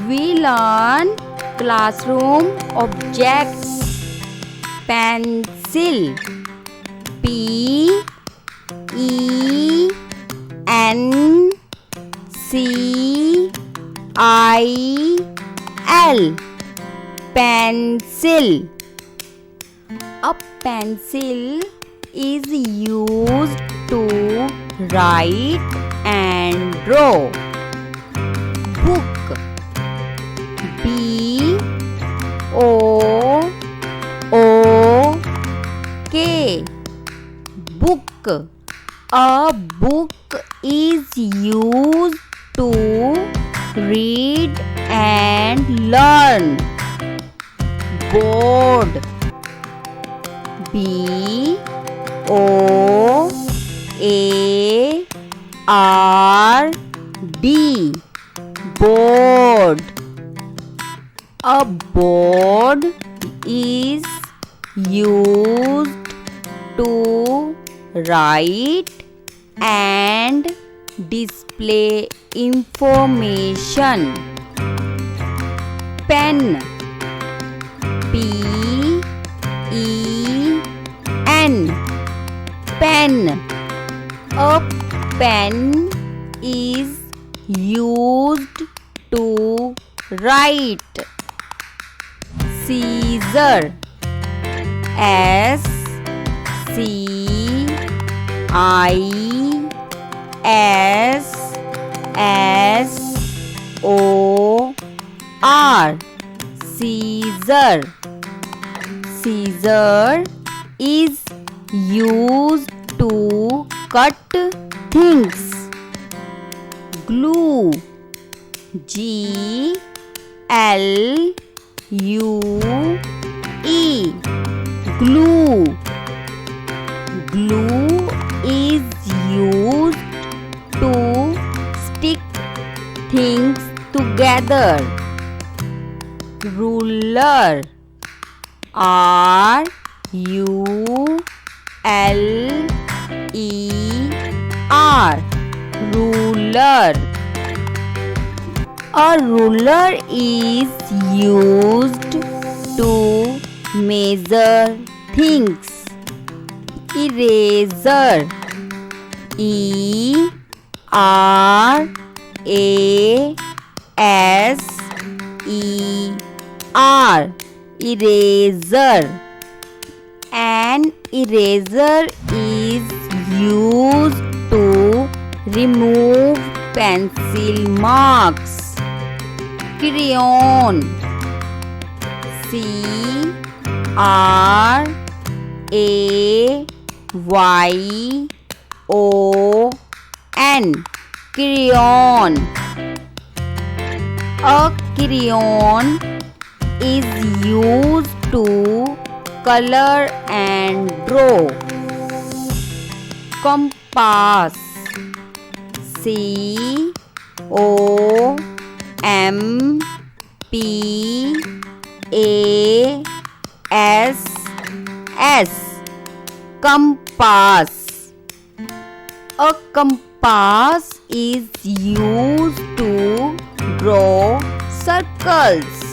We learn classroom objects. Pencil. P E N C I L. Pencil. A pencil is used to write and draw. Book. B O O K. Book. A book is used to read and learn. Board. B O A R D. Board. A board is used to write and display information. Pen. P E N. Pen. A pen is used to write. Scissor. S C I S S O R. Scissor. Scissor is used to cut things. Glue. G L U E. Glue. Glue is used to stick things together. Ruler. R U L E R. Ruler. A ruler is used to measure things. Eraser. E R A S E R. Eraser. An eraser is used to remove pencil marks. Crayon. C R A Y O N. Crayon. A crayon is used to color and draw. Compass. C O M P A S S. Compass. A compass is used to draw circles.